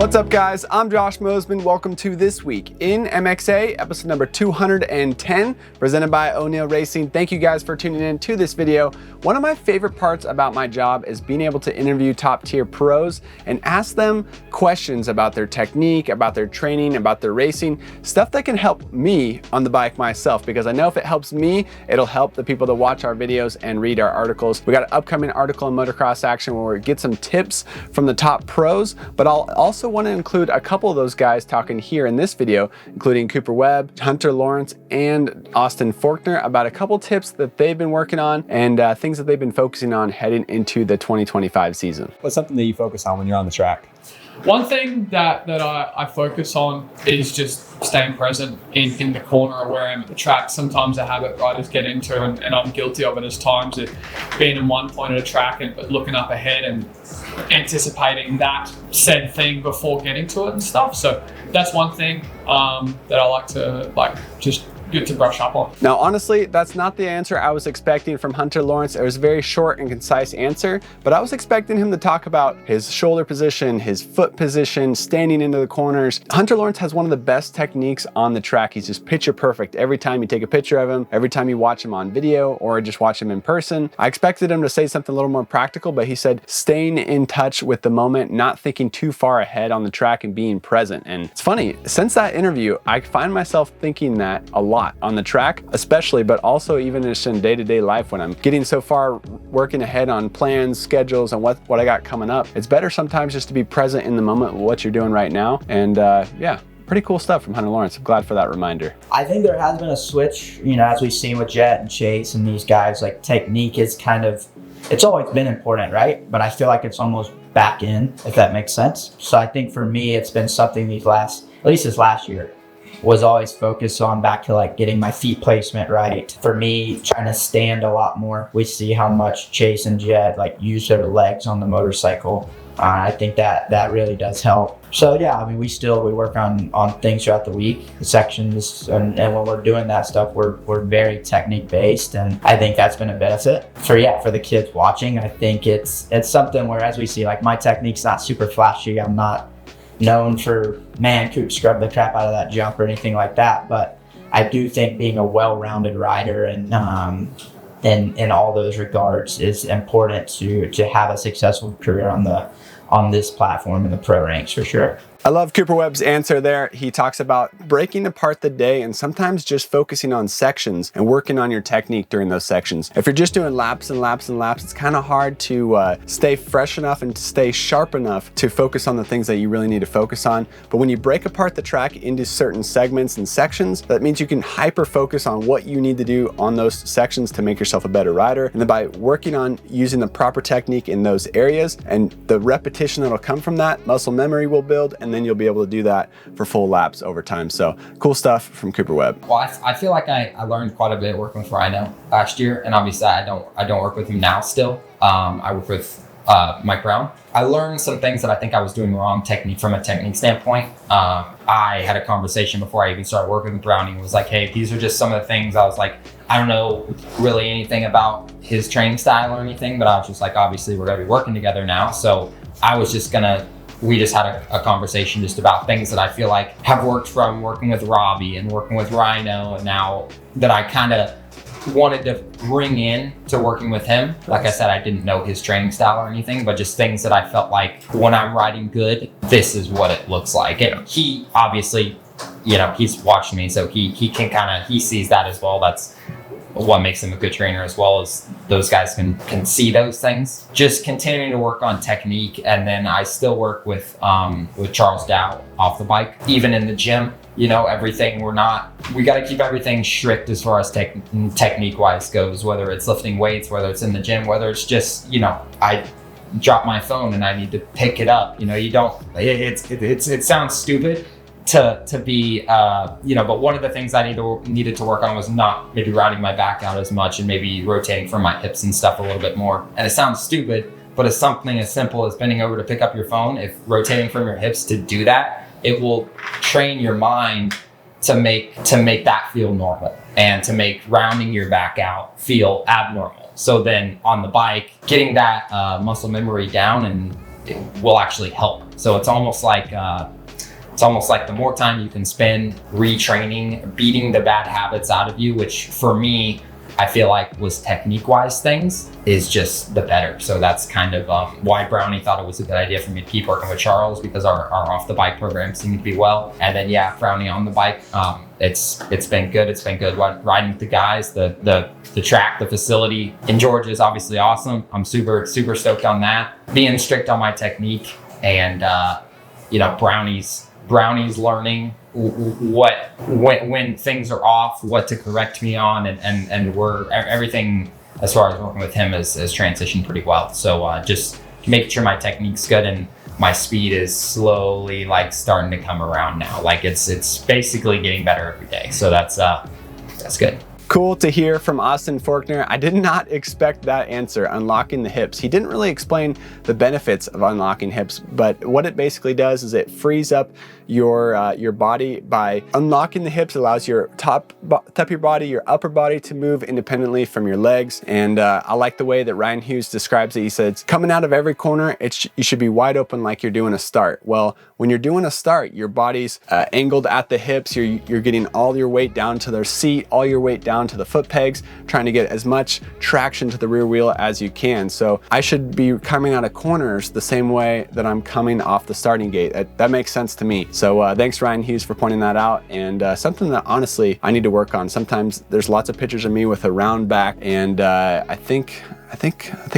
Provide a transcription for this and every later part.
What's up, guys? I'm Josh Mosiman. Welcome to This Week in MXA, episode number 210, presented by O'Neill Racing. Thank you guys for tuning in to this video. One of my favorite parts about my job is being able to interview top-tier pros and ask them questions about their technique, about their training, about their racing, stuff that can help me on the bike myself, because I know if it helps me, it'll help the people that watch our videos and read our articles. We got an upcoming article in Motocross Action where we get some tips from the top pros, but I'll also want to include a couple of those guys talking here in this video, including Cooper Webb, Hunter Lawrence, and Austin Forkner, about a couple tips that they've been working on and things that they've been focusing on heading into the 2025 season. What's something that you focus on when you're on the track? One thing that I focus on is just staying present in the corner where I'm at the track. Sometimes a habit riders get into, and I'm guilty of it at times, of being in one point of the track and looking up ahead and anticipating that said thing before getting to it and stuff. So that's one thing that I like to just good to brush up on. Now, honestly, that's not the answer I was expecting from Hunter Lawrence. It was a very short and concise answer, but I was expecting him to talk about his shoulder position, his foot position, standing into the corners. Hunter Lawrence has one of the best techniques on the track. He's just picture perfect. Every time you take a picture of him, every time you watch him on video or just watch him in person. I expected him to say something a little more practical, but he said staying in touch with the moment, not thinking too far ahead on the track and being present. And it's funny, since that interview, I find myself thinking that a lot on the track, especially, but also even just in day-to-day life when I'm getting so far working ahead on plans, schedules, and what I got coming up. It's better sometimes just to be present in the moment with what you're doing right now. And yeah, pretty cool stuff from Hunter Lawrence. I'm glad for that reminder. I think there has been a switch, as we've seen with Jet and Chase and these guys, like technique is it's always been important, right? But I feel like it's almost back in, if that makes sense. So I think for me, it's been something at least this last year, was always focused on back to like getting my feet placement right. For me, trying to stand a lot more. We see how much Chase and Jed use their legs on the motorcycle. I think that really does help. So yeah, I mean, we work on things throughout the week, the sections, and when we're doing that stuff, we're very technique based, and I think that's been a benefit for the kids watching. I think it's something where, as we see, my technique's not super flashy. I'm not known for, Coop scrub the crap out of that jump or anything like that, but I do think being a well-rounded rider and in all those regards is important to have a successful career on this platform in the pro ranks, for sure. I love Cooper Webb's answer there. He talks about breaking apart the day and sometimes just focusing on sections and working on your technique during those sections. If you're just doing laps and laps and laps, it's kind of hard to stay fresh enough and stay sharp enough to focus on the things that you really need to focus on. But when you break apart the track into certain segments and sections, that means you can hyper focus on what you need to do on those sections to make yourself a better rider. And then by working on using the proper technique in those areas and the repetition that'll come from that, muscle memory will build, and then you'll be able to do that for full laps over time. So cool stuff from Cooper Webb. Well, I feel like I learned quite a bit working with Rhino last year, and obviously I don't work with him now still. I work with Mike Brown. I learned some things that I think I was doing wrong from a technique standpoint. I had a conversation before I even started working with Brown. He was like, hey, these are just some of the things. I was like, I don't know really anything about his training style or anything, but I was just like, obviously we're gonna be working together now. So we just had a conversation just about things that I feel like have worked from working with Robbie and working with Rhino, and now that I kind of wanted to bring in to working with him. Like I said, I didn't know his training style or anything, but just things that I felt like when I'm riding good, this is what it looks like. And he obviously, he's watched me, so he sees that as well. That's what makes him a good trainer, as well as those guys can see those things. Just continuing to work on technique, and then I still work with Charles Dow off the bike, even in the gym. Everything we got to keep everything strict as far as technique wise goes, whether it's lifting weights, whether it's in the gym, whether it's just, I drop my phone and I need to pick it up. It sounds stupid to be, but one of the things I needed to work on was not maybe riding my back out as much and maybe rotating from my hips and stuff a little bit more. And it sounds stupid, but it's something as simple as bending over to pick up your phone. If rotating from your hips to do that, it will train your mind to make that feel normal and to make rounding your back out feel abnormal. So then on the bike, getting that muscle memory down and it will actually help. So it's almost like the more time you can spend retraining, beating the bad habits out of you, which for me, I feel like was technique-wise things, is just the better. So that's kind of why Brownie thought it was a good idea for me to keep working with Charles, because our off-the-bike program seemed to be well. And then yeah, Brownie on the bike, it's been good. It's been good riding with the guys. The track, the facility in Georgia is obviously awesome. I'm super stoked on that. Being strict on my technique, and Brownie's learning when things are off, what to correct me on, and everything as far as working with him has transitioned pretty well. So just making sure my technique's good and my speed is slowly like starting to come around now. Like it's basically getting better every day. So that's good. Cool to hear from Austin Forkner. I did not expect that answer, unlocking the hips. He didn't really explain the benefits of unlocking hips, but what it basically does is it frees up your body. By unlocking the hips, allows your top of your body, your upper body to move independently from your legs. And I like the way that Ryan Hughes describes it. He says, coming out of every corner, you should be wide open like you're doing a start. Well, when you're doing a start, your body's angled at the hips. You're getting all your weight down to their seat, all your weight down to the foot pegs, trying to get as much traction to the rear wheel as you can. So I should be coming out of corners the same way that I'm coming off the starting gate. That makes sense to me. So thanks Ryan Hughes for pointing that out, and something that honestly I need to work on. Sometimes there's lots of pictures of me with a round back, and I think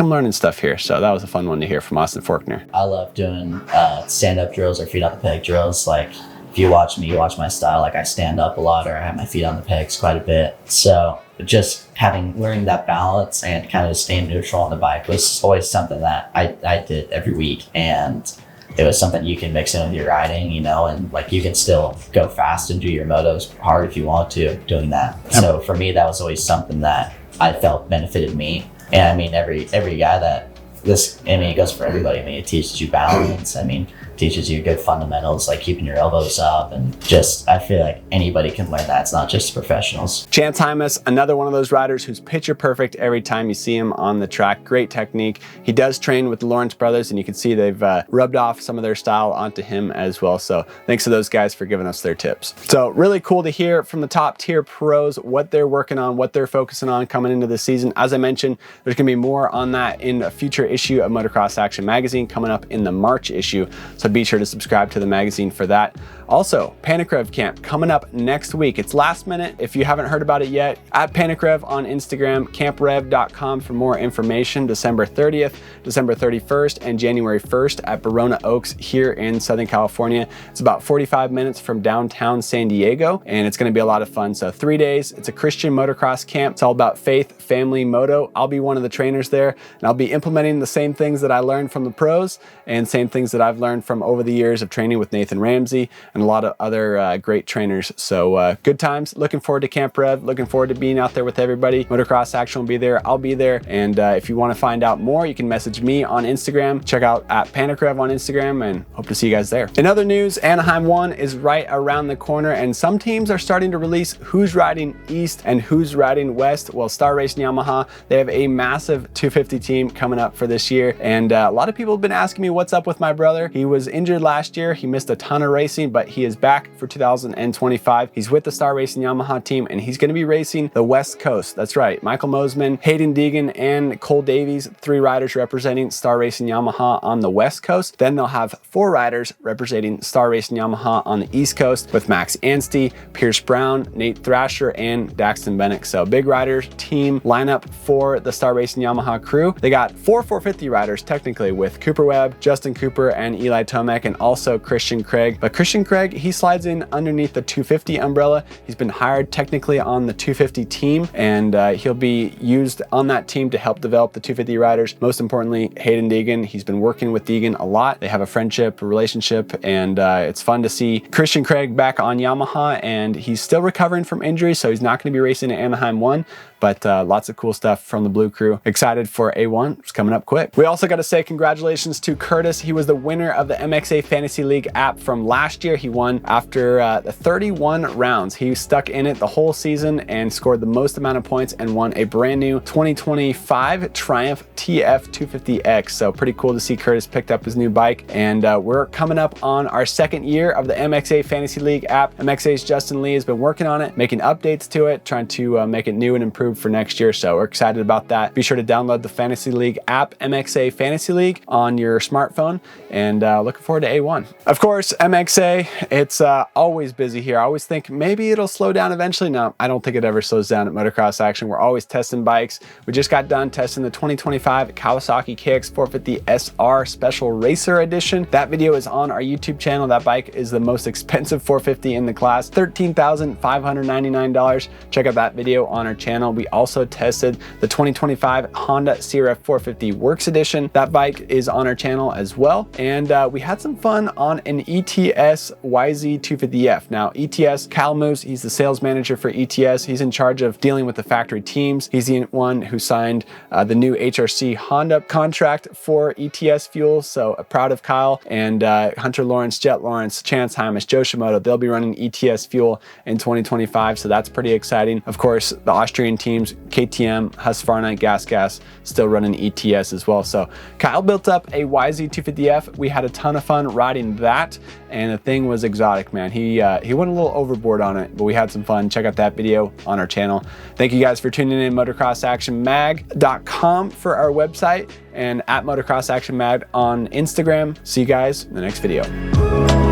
I'm learning stuff here. So that was a fun one to hear from Austin Forkner. I love doing stand-up drills or feet on the peg drills. Like if you watch me, you watch my style, like I stand up a lot or I have my feet on the pegs quite a bit. So just learning that balance and kind of staying neutral on the bike was always something that I did every week. And it was something you can mix in with your riding, and like you can still go fast and do your motos hard if you want to doing that. So for me, that was always something that I felt benefited me. And I mean, every guy it goes for everybody. I mean, it teaches you balance. I mean, teaches you good fundamentals like keeping your elbows up, and just I feel like anybody can learn that. It's not just professionals. Chance Hymas, another one of those riders who's picture perfect every time you see him on the track. Great technique. He does train with the Lawrence brothers, and you can see they've rubbed off some of their style onto him as well. So thanks to those guys for giving us their tips. So really cool to hear from the top tier pros what they're working on, what they're focusing on coming into the season. As I mentioned, there's gonna be more on that in a future issue of Motocross Action magazine coming up in the March issue. So be sure to subscribe to the magazine for that. Also, PanicRev Camp coming up next week. It's last minute. If you haven't heard about it yet, at PanicRev on Instagram, camprev.com for more information. December 30th, December 31st, and January 1st at Barona Oaks here in Southern California. It's about 45 minutes from downtown San Diego, and it's going to be a lot of fun. So 3 days. It's a Christian motocross camp. It's all about faith, family, moto. I'll be one of the trainers there, and I'll be implementing the same things that I learned from the pros and same things that I've learned from over the years of training with Nathan Ramsey and a lot of other great trainers. So good times. Looking forward to Camp Rev. Looking forward to being out there with everybody. Motocross Action will be there. I'll be there. And if you want to find out more, you can message me on Instagram. Check out at PanicRev on Instagram, and hope to see you guys there. In other news, Anaheim 1 is right around the corner, and some teams are starting to release who's riding east and who's riding west. Well, Star Racing Yamaha, they have a massive 250 team coming up for this year, and a lot of people have been asking me what's up with my brother. He was injured last year. He missed a ton of racing, but he is back for 2025. He's with the Star Racing Yamaha team, and he's going to be racing the West Coast. That's right. Michael Mosiman, Hayden Deegan, and Cole Davies, 3 riders representing Star Racing Yamaha on the West Coast. Then they'll have 4 riders representing Star Racing Yamaha on the East Coast with Max Anstey, Pierce Brown, Nate Thrasher, and Daxton Bennett. So big riders team lineup for the Star Racing Yamaha crew. They got 4 450 riders technically with Cooper Webb, Justin Cooper, and Eli Tomac, and also Christian Craig. But Christian Craig, he slides in underneath the 250 umbrella. He's been hired technically on the 250 team, and he'll be used on that team to help develop the 250 riders. Most importantly, Hayden Deegan, he's been working with Deegan a lot. They have a friendship, a relationship, and it's fun to see Christian Craig back on Yamaha, and he's still recovering from injury, so he's not going to be racing at Anaheim 1, but lots of cool stuff from the Blue Crew. Excited for A1. It's coming up quick. We also got to say congratulations to Curtis. He was the winner of the MXA Fantasy League app from last year. He won after the 31 rounds. He stuck in it the whole season and scored the most amount of points and won a brand new 2025 Triumph TF 250X. So pretty cool to see Curtis picked up his new bike. And we're coming up on our second year of the MXA Fantasy League app. MXA's Justin Lee has been working on it, making updates to it, trying to make it new and improved for next year. So we're excited about that. Be sure to download the Fantasy League app, MXA Fantasy League, on your smartphone, and looking forward to A1. Of course, MXA, it's always busy here. I always think maybe it'll slow down eventually. No, I don't think it ever slows down at Motocross Action. We're always testing bikes. We just got done testing the 2025 Kawasaki KX450 SR Special Racer Edition. That video is on our YouTube channel. That bike is the most expensive 450 in the class, $13,599. Check out that video on our channel. We also tested the 2025 Honda CRF 450 Works Edition. That bike is on our channel as well. And we had some fun on an ETS YZ250F. Now, ETS, Cal Moose, he's the sales manager for ETS. He's in charge of dealing with the factory teams. He's the one who signed the new HRC Honda contract for ETS fuel. So proud of Kyle and Hunter Lawrence, Jet Lawrence, Chance Hymas, Joe Shimoda. They'll be running ETS fuel in 2025. So that's pretty exciting. Of course, the Austrian teams, KTM, Husqvarna, Gas, still running ETS as well. So Kyle built up a YZ250F. We had a ton of fun riding that, and the thing was exotic, man. He went a little overboard on it, but we had some fun. Check out that video on our channel. Thank you guys for tuning in. MotocrossActionMag.com for our website, and at Motocross Action Mag on Instagram. See you guys in the next video.